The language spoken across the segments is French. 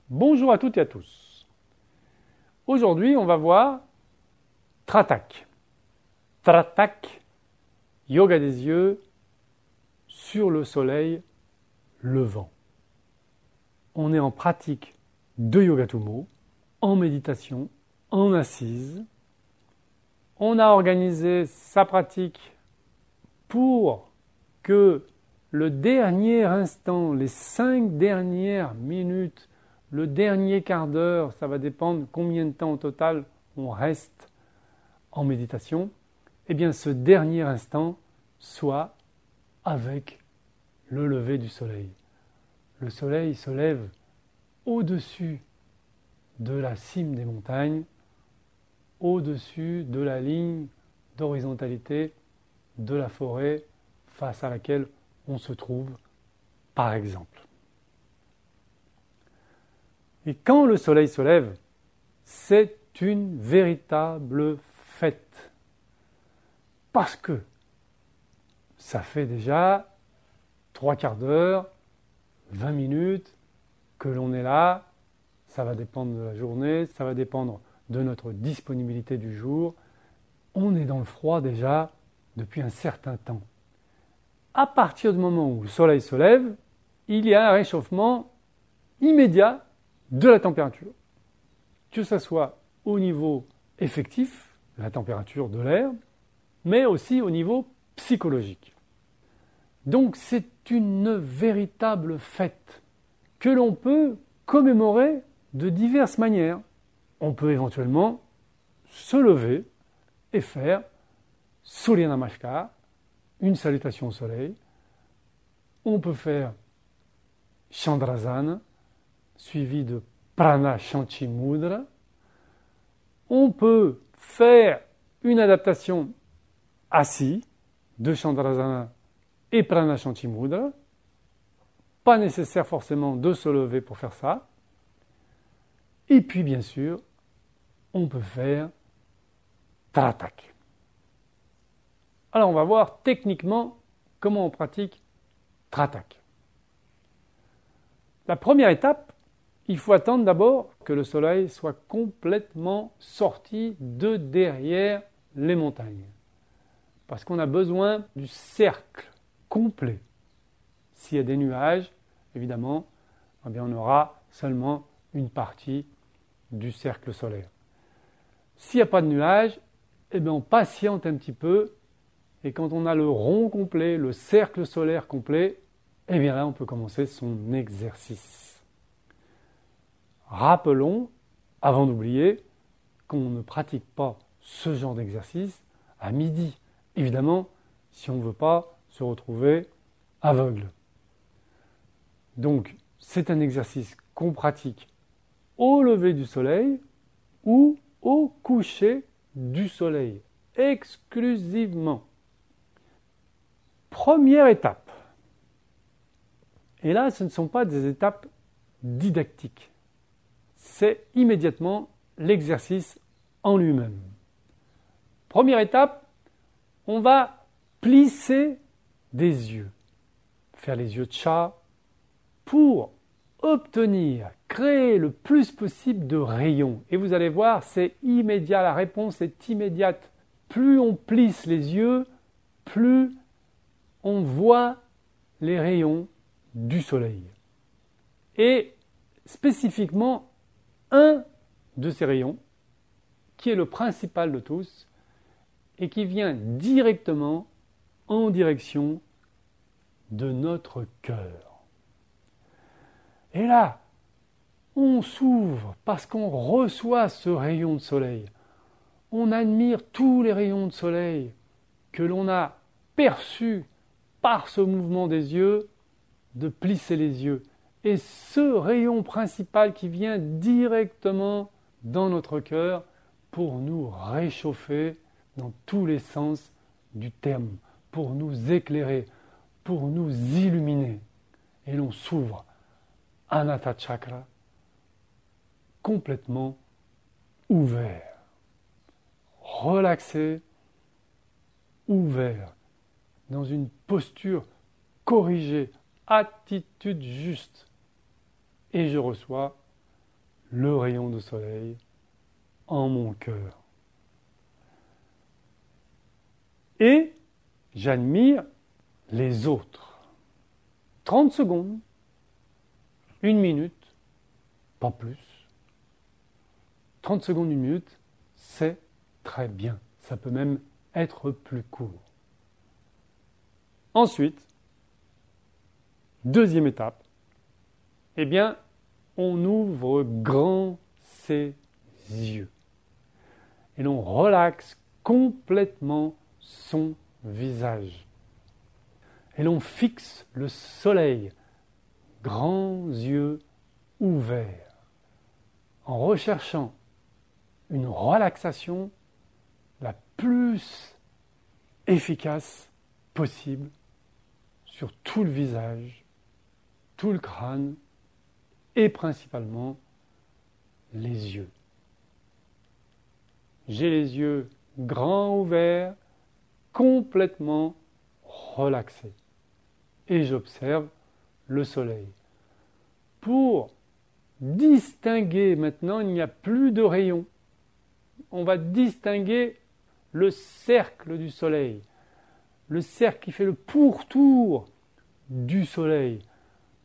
Bonjour à toutes et à tous. Aujourd'hui, on va voir Tratak. Tratak, yoga des yeux sur le soleil levant. On est en pratique de Yoga Tummo, en méditation, en assise. On a organisé sa pratique pour que le dernier instant, les 5 dernières minutes, le dernier quart d'heure, ça va dépendre combien de temps au total on reste en méditation, eh bien ce dernier instant soit avec le lever du soleil. Le soleil se lève au-dessus de la cime des montagnes, au-dessus de la ligne d'horizontalité de la forêt face à laquelle on se trouve, par exemple. Et quand le soleil se lève, c'est une véritable fête. Parce que ça fait déjà 3 quarts d'heure, 20 minutes que l'on est là. Ça va dépendre de la journée, ça va dépendre de notre disponibilité du jour. On est dans le froid déjà depuis un certain temps. À partir du moment où le soleil se lève, il y a un réchauffement immédiat de la température. Que ce soit au niveau effectif, la température de l'air, mais aussi au niveau psychologique. Donc c'est une véritable fête que l'on peut commémorer de diverses manières. On peut éventuellement se lever et faire Surya Namaskar, une salutation au soleil. On peut faire Chandrasana, suivi de Prana Shanti Mudra. On peut faire une adaptation assis de Chandrasana et Prana Shanti Mudra. Pas nécessaire forcément de se lever pour faire ça. Et puis bien sûr, on peut faire Tratak. Alors on va voir techniquement comment on pratique Tratak. La première étape, il faut attendre d'abord que le soleil soit complètement sorti de derrière les montagnes. Parce qu'on a besoin du cercle complet. S'il y a des nuages, évidemment, eh bien on aura seulement une partie du cercle solaire. S'il n'y a pas de nuages, eh bien on patiente un petit peu, et quand on a le rond complet, le cercle solaire complet, eh bien là on peut commencer son exercice. Rappelons, avant d'oublier, qu'on ne pratique pas ce genre d'exercice à midi. Évidemment, si on ne veut pas se retrouver aveugle. Donc, c'est un exercice qu'on pratique au lever du soleil ou au coucher du soleil, exclusivement. Première étape. Et là, ce ne sont pas des étapes didactiques. C'est immédiatement l'exercice en lui-même. Première étape, on va plisser des yeux. Faire les yeux de chat pour obtenir, créer le plus possible de rayons. Et vous allez voir, c'est immédiat, la réponse est immédiate. Plus on plisse les yeux, plus on voit les rayons du soleil. Et spécifiquement, un de ces rayons, qui est le principal de tous, et qui vient directement en direction de notre cœur. Et là, on s'ouvre parce qu'on reçoit ce rayon de soleil. On admire tous les rayons de soleil que l'on a perçus par ce mouvement des yeux, de plisser les yeux. Et ce rayon principal qui vient directement dans notre cœur pour nous réchauffer dans tous les sens du terme, pour nous éclairer, pour nous illuminer. Et l'on s'ouvre, Anahata Chakra, complètement ouvert, relaxé, ouvert, dans une posture corrigée, attitude juste. Et je reçois le rayon de soleil en mon cœur. Et j'admire les autres. 30 secondes, 1 minute, pas plus. 30 secondes, 1 minute, c'est très bien. Ça peut même être plus court. Ensuite, deuxième étape, eh bien, on ouvre grand ses yeux et l'on relaxe complètement son visage. Et l'on fixe le soleil, grands yeux ouverts, en recherchant une relaxation la plus efficace possible sur tout le visage, tout le crâne et principalement les yeux. J'ai les yeux grands ouverts, complètement relaxés. Et j'observe le soleil. Pour distinguer maintenant, il n'y a plus de rayons. On va distinguer le cercle du soleil. Le cercle qui fait le pourtour du soleil,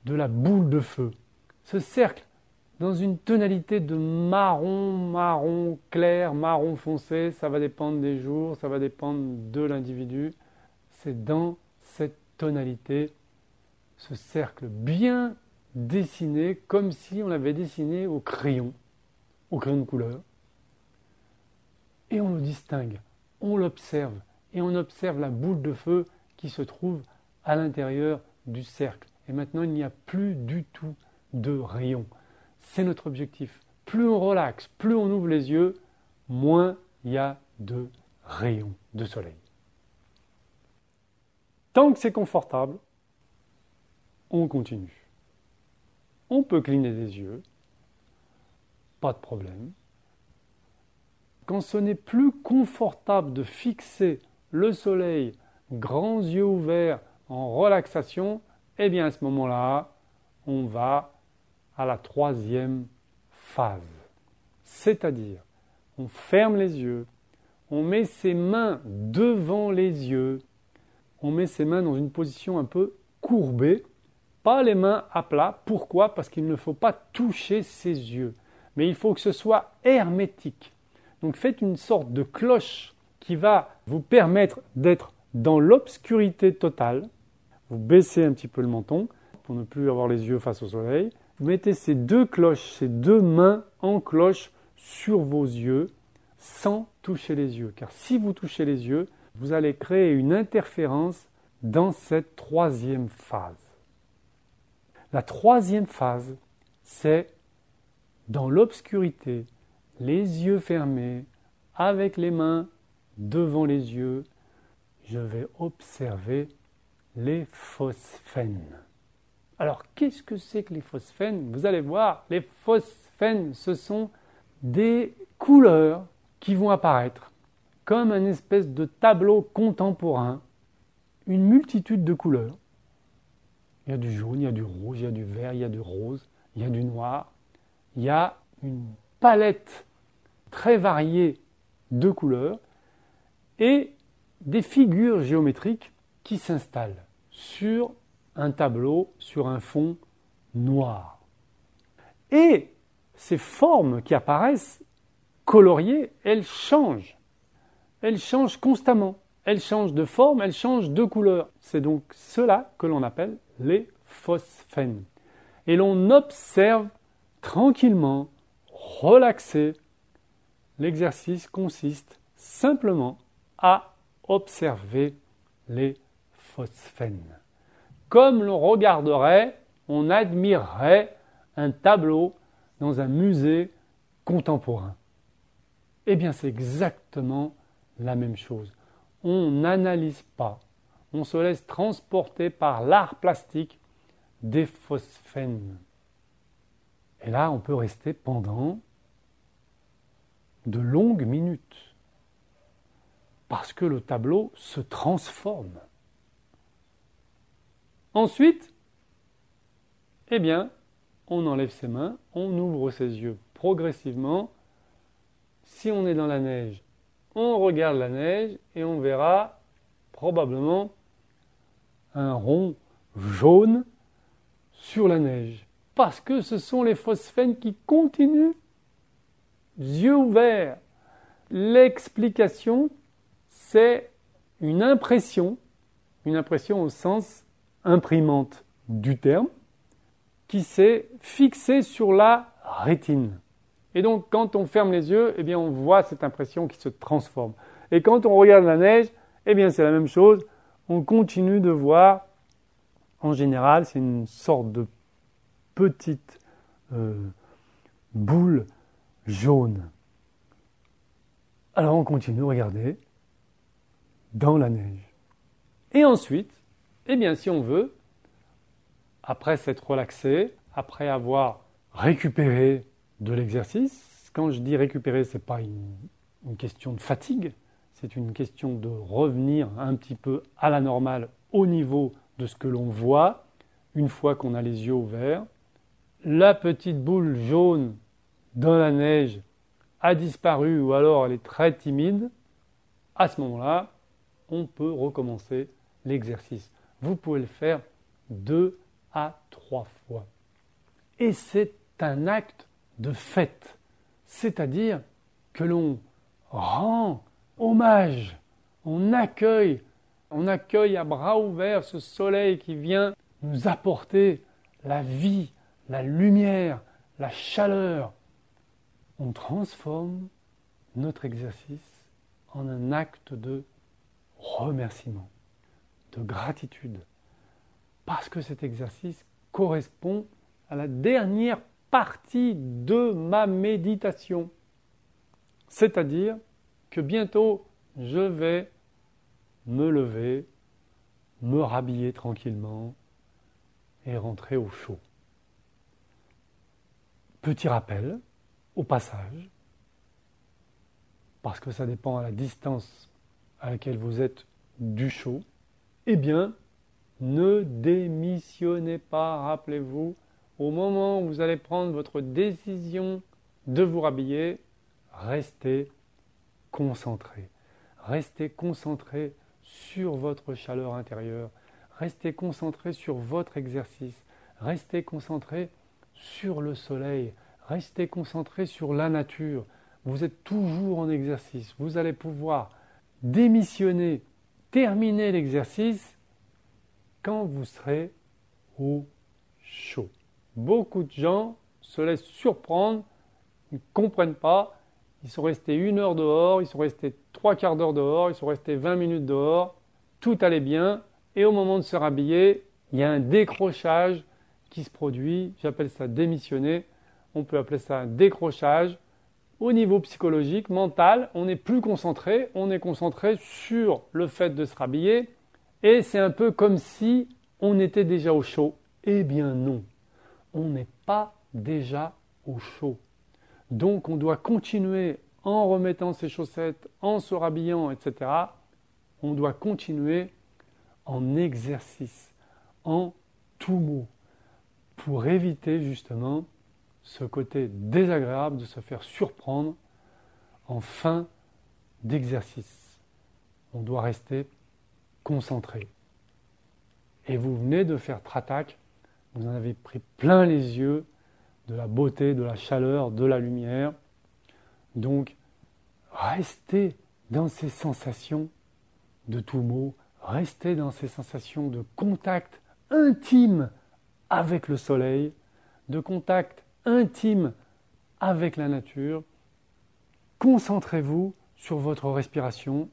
de la boule de feu. Ce cercle, dans une tonalité de marron clair, marron foncé, ça va dépendre des jours, ça va dépendre de l'individu. C'est dans cette tonalité, ce cercle bien dessiné, comme si on l'avait dessiné au crayon de couleur. Et on le distingue, on l'observe, et on observe la boule de feu qui se trouve à l'intérieur du cercle. Et maintenant, il n'y a plus du tout de rayons. C'est notre objectif. Plus on relaxe, plus on ouvre les yeux, moins il y a de rayons de soleil. Tant que c'est confortable, on continue. On peut cligner des yeux, pas de problème. Quand ce n'est plus confortable de fixer le soleil, grands yeux ouverts, en relaxation, eh bien à ce moment-là, on va à la troisième phase. C'est-à-dire, on ferme les yeux, on met ses mains devant les yeux, on met ses mains dans une position un peu courbée, pas les mains à plat. Pourquoi ? Parce qu'il ne faut pas toucher ses yeux, mais il faut que ce soit hermétique. Donc faites une sorte de cloche qui va vous permettre d'être dans l'obscurité totale. Vous baissez un petit peu le menton pour ne plus avoir les yeux face au soleil. Vous mettez ces deux cloches, ces deux mains en cloche sur vos yeux sans toucher les yeux. Car si vous touchez les yeux, vous allez créer une interférence dans cette troisième phase. La troisième phase, c'est dans l'obscurité, les yeux fermés, avec les mains devant les yeux, je vais observer les phosphènes. Alors, qu'est-ce que c'est que les phosphènes ? Vous allez voir, les phosphènes, ce sont des couleurs qui vont apparaître comme un espèce de tableau contemporain, une multitude de couleurs. Il y a du jaune, il y a du rouge, il y a du vert, il y a du rose, il y a du noir. Il y a une palette très variée de couleurs et des figures géométriques qui s'installent sur un tableau, sur un fond noir. Et ces formes qui apparaissent coloriées, elles changent. Elles changent constamment. Elles changent de forme, elles changent de couleur. C'est donc cela que l'on appelle les phosphènes. Et l'on observe tranquillement, relaxé. L'exercice consiste simplement à observer les phosphènes. Comme l'on regarderait, on admirerait un tableau dans un musée contemporain. Eh bien, c'est exactement la même chose. On n'analyse pas, on se laisse transporter par l'art plastique des phosphènes. Et là, on peut rester pendant de longues minutes, parce que le tableau se transforme. Ensuite, eh bien, on enlève ses mains, on ouvre ses yeux progressivement. Si on est dans la neige, on regarde la neige et on verra probablement un rond jaune sur la neige. Parce que ce sont les phosphènes qui continuent, yeux ouverts. L'explication, c'est une impression au sens imprimante du terme, qui s'est fixée sur la rétine. Et donc, quand on ferme les yeux, eh bien, on voit cette impression qui se transforme. Et quand on regarde la neige, eh bien, c'est la même chose. On continue de voir, en général, c'est une sorte de petite boule jaune. Alors, on continue, regardez, dans la neige. Et ensuite, eh bien, si on veut, après s'être relaxé, après avoir récupéré de l'exercice, quand je dis récupérer, ce n'est pas une question de fatigue, c'est une question de revenir un petit peu à la normale au niveau de ce que l'on voit une fois qu'on a les yeux ouverts. La petite boule jaune dans la neige a disparu ou alors elle est très timide. À ce moment-là, on peut recommencer l'exercice. Vous pouvez le faire 2 à 3 fois. Et c'est un acte de fête, c'est-à-dire que l'on rend hommage, on accueille à bras ouverts ce soleil qui vient nous apporter la vie, la lumière, la chaleur. On transforme notre exercice en un acte de remerciement, de gratitude, parce que cet exercice correspond à la dernière partie de ma méditation. C'est-à-dire que bientôt, je vais me lever, me rhabiller tranquillement et rentrer au chaud. Petit rappel, au passage, parce que ça dépend à la distance à laquelle vous êtes du chaud, eh bien, ne démissionnez pas, rappelez-vous, au moment où vous allez prendre votre décision de vous rhabiller, restez concentré. Restez concentré sur votre chaleur intérieure. Restez concentré sur votre exercice. Restez concentré sur le soleil. Restez concentré sur la nature. Vous êtes toujours en exercice. Vous allez pouvoir démissionner, terminer l'exercice quand vous serez au chaud. Beaucoup de gens se laissent surprendre, ils ne comprennent pas. Ils sont restés 1 heure dehors, ils sont restés 3 quarts d'heure dehors, ils sont restés 20 minutes dehors. Tout allait bien. Et au moment de se rhabiller, il y a un décrochage qui se produit. J'appelle ça démissionner. On peut appeler ça un décrochage. Au niveau psychologique, mental, on n'est plus concentré. On est concentré sur le fait de se rhabiller. Et c'est un peu comme si on était déjà au chaud. Eh bien non, on n'est pas déjà au chaud. Donc on doit continuer en remettant ses chaussettes, en se rhabillant, etc. On doit continuer en exercice, en tout mot, pour éviter justement ce côté désagréable de se faire surprendre en fin d'exercice. On doit rester concentré. Et vous venez de faire Tratak, vous en avez pris plein les yeux de la beauté, de la chaleur, de la lumière. Donc, restez dans ces sensations de tout mot, restez dans ces sensations de contact intime avec le soleil, de contact intime avec la nature. Concentrez-vous sur votre respiration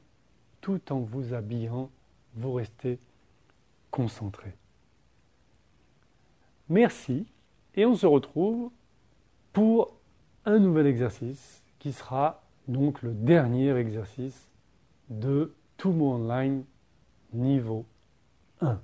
tout en vous habillant, vous restez concentré. Merci et on se retrouve pour un nouvel exercice qui sera donc le dernier exercice de Tumo Online niveau 1.